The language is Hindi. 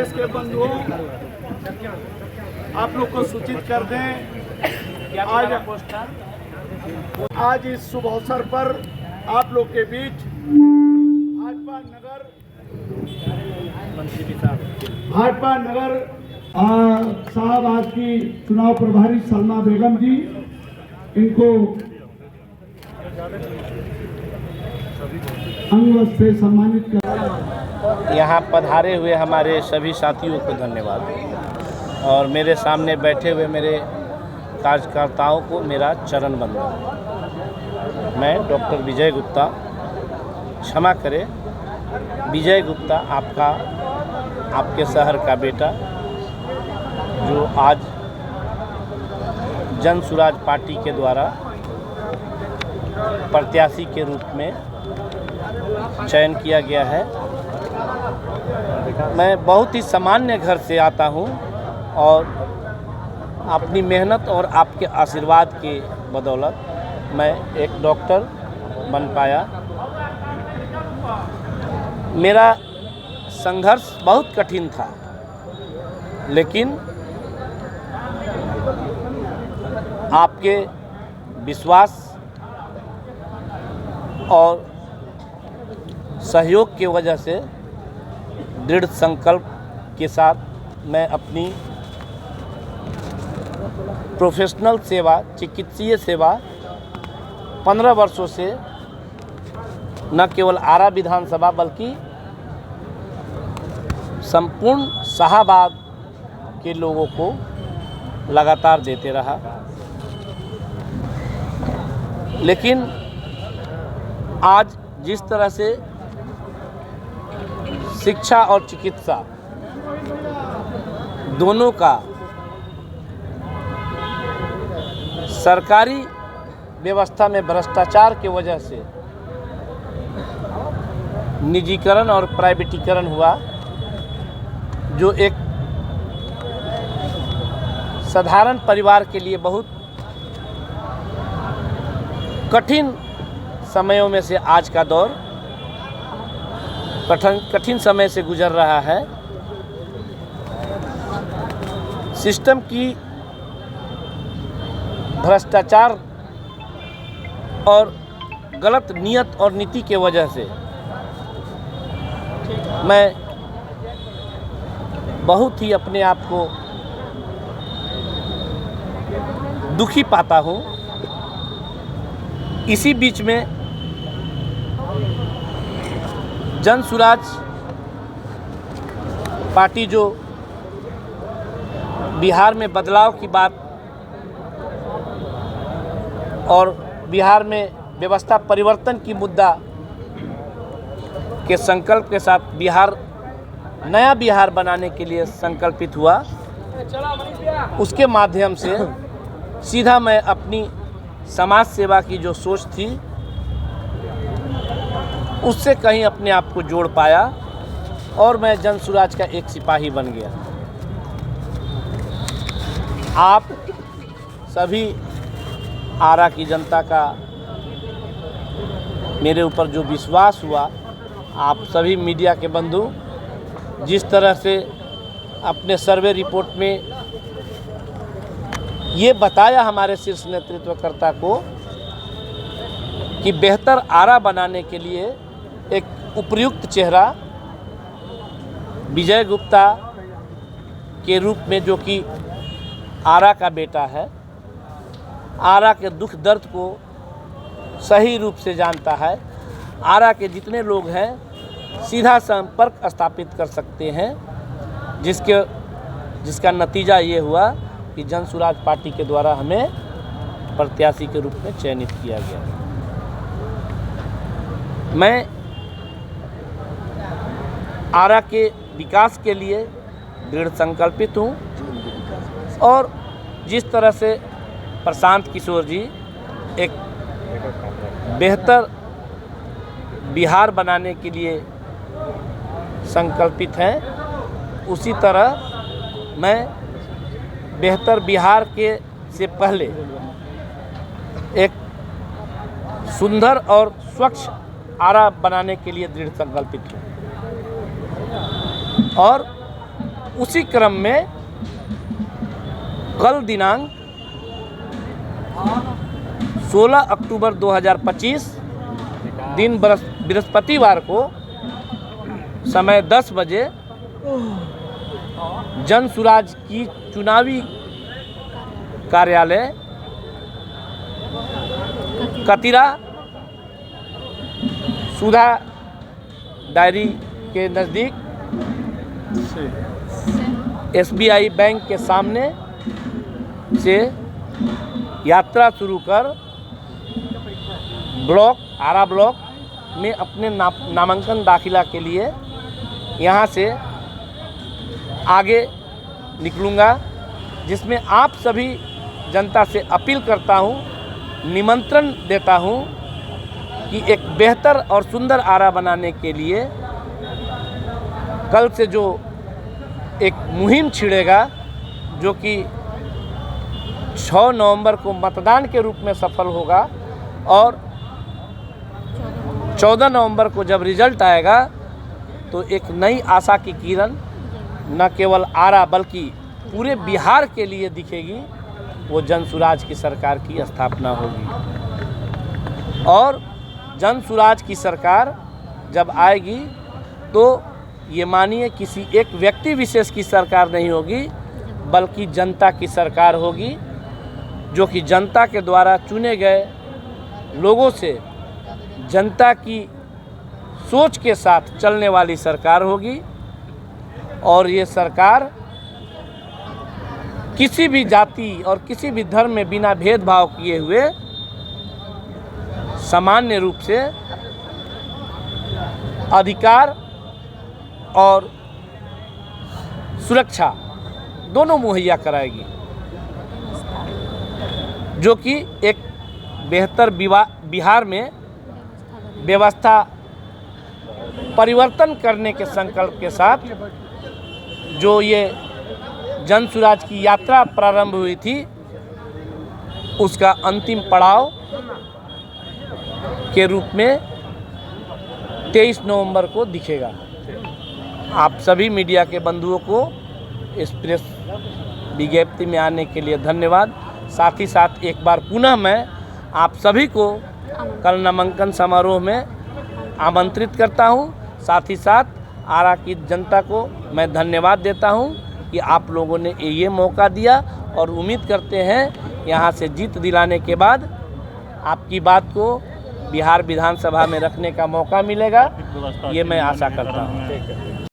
के बंधुओं, आप लोग को सूचित कर दें, आज इस शुभ अवसर पर आप लोग के बीच भाजपा नगर साहब आज की चुनाव प्रभारी सलमा बेगम जी, इनको अंगवस्त्र से सम्मानित कर यहाँ पधारे हुए हमारे सभी साथियों को धन्यवाद और मेरे सामने बैठे हुए मेरे कार्यकर्ताओं को मेरा चरण वंदन। मैं डॉक्टर विजय गुप्ता, क्षमा करें विजय गुप्ता, आपके शहर का बेटा, जो आज जन सुराज पार्टी के द्वारा प्रत्याशी के रूप में चयन किया गया है। मैं बहुत ही सामान्य घर से आता हूं और अपनी मेहनत और आपके आशीर्वाद के बदौलत मैं एक डॉक्टर बन पाया। मेरा संघर्ष बहुत कठिन था, लेकिन आपके विश्वास और सहयोग की वजह से दृढ़ संकल्प के साथ मैं अपनी प्रोफेशनल सेवा, चिकित्सीय सेवा 15 वर्षों से न केवल आरा विधानसभा बल्कि संपूर्ण शाहाबाद के लोगों को लगातार देते रहा। लेकिन आज जिस तरह से शिक्षा और चिकित्सा दोनों का सरकारी व्यवस्था में भ्रष्टाचार की वजह से निजीकरण और प्राइवेटीकरण हुआ, जो एक साधारण परिवार के लिए बहुत कठिन समयों में से आज का दौर कठिन समय से गुजर रहा है। सिस्टम की भ्रष्टाचार और गलत नियत और नीति के वजह से मैं बहुत ही अपने आप को दुखी पाता हूँ। इसी बीच में जन सुराज पार्टी जो बिहार में बदलाव की बात और बिहार में व्यवस्था परिवर्तन की मुद्दा के संकल्प के साथ नया बिहार बनाने के लिए संकल्पित हुआ, उसके माध्यम से सीधा मैं अपनी समाज सेवा की जो सोच थी उससे कहीं अपने आप को जोड़ पाया और मैं जन सुराज का एक सिपाही बन गया। आप सभी आरा की जनता का मेरे ऊपर जो विश्वास हुआ, आप सभी मीडिया के बंधु जिस तरह से अपने सर्वे रिपोर्ट में ये बताया हमारे शीर्ष नेतृत्वकर्ता को कि बेहतर आरा बनाने के लिए एक उपयुक्त चेहरा विजय गुप्ता के रूप में, जो कि आरा का बेटा है, आरा के दुख दर्द को सही रूप से जानता है, आरा के जितने लोग हैं सीधा संपर्क स्थापित कर सकते हैं, जिसका नतीजा ये हुआ कि जन सुराज पार्टी के द्वारा हमें प्रत्याशी के रूप में चयनित किया गया। मैं आरा के विकास के लिए दृढ़ संकल्पित हूँ और जिस तरह से प्रशांत किशोर जी एक बेहतर बिहार बनाने के लिए संकल्पित हैं, उसी तरह मैं बेहतर बिहार के से पहले एक सुंदर और स्वच्छ आरा बनाने के लिए दृढ़ संकल्पित हूँ। और उसी क्रम में कल दिनांक 16 अक्टूबर 2025 दिन बृहस्पतिवार को समय 10 बजे जन सुराज की चुनावी कार्यालय कतिरा सुधा डायरी के नज़दीक SBI बैंक के सामने से यात्रा शुरू कर आरा ब्लॉक में अपने नामांकन दाखिला के लिए यहाँ से आगे निकलूँगा, जिसमें आप सभी जनता से अपील करता हूँ, निमंत्रण देता हूँ कि एक बेहतर और सुंदर आरा बनाने के लिए कल से जो एक मुहिम छिड़ेगा, जो कि 6 नवंबर को मतदान के रूप में सफल होगा और 14 नवंबर को जब रिजल्ट आएगा तो एक नई आशा की किरण न केवल आरा बल्कि पूरे बिहार के लिए दिखेगी। वो जन सुराज की सरकार की स्थापना होगी और जन सुराज की सरकार जब आएगी तो ये मानिए किसी एक व्यक्ति विशेष की सरकार नहीं होगी, बल्कि जनता की सरकार होगी, जो कि जनता के द्वारा चुने गए लोगों से जनता की सोच के साथ चलने वाली सरकार होगी। और ये सरकार किसी भी जाति और किसी भी धर्म में बिना भेदभाव किए हुए सामान्य रूप से अधिकार और सुरक्षा दोनों मुहैया कराएगी, जो कि एक बेहतर बिहार में व्यवस्था परिवर्तन करने के संकल्प के साथ जो ये जन सुराज की यात्रा प्रारंभ हुई थी, उसका अंतिम पड़ाव के रूप में 23 नवंबर को दिखेगा। आप सभी मीडिया के बंधुओं को इस प्रेस विज्ञप्ति में आने के लिए धन्यवाद। साथ ही साथ एक बार पुनः मैं आप सभी को कल नामांकन समारोह में आमंत्रित करता हूं। साथ ही साथ आरा की जनता को मैं धन्यवाद देता हूं कि आप लोगों ने ये मौका दिया और उम्मीद करते हैं यहाँ से जीत दिलाने के बाद आपकी बात को बिहार विधानसभा में रखने का मौका मिलेगा, ये मैं आशा करता हूँ।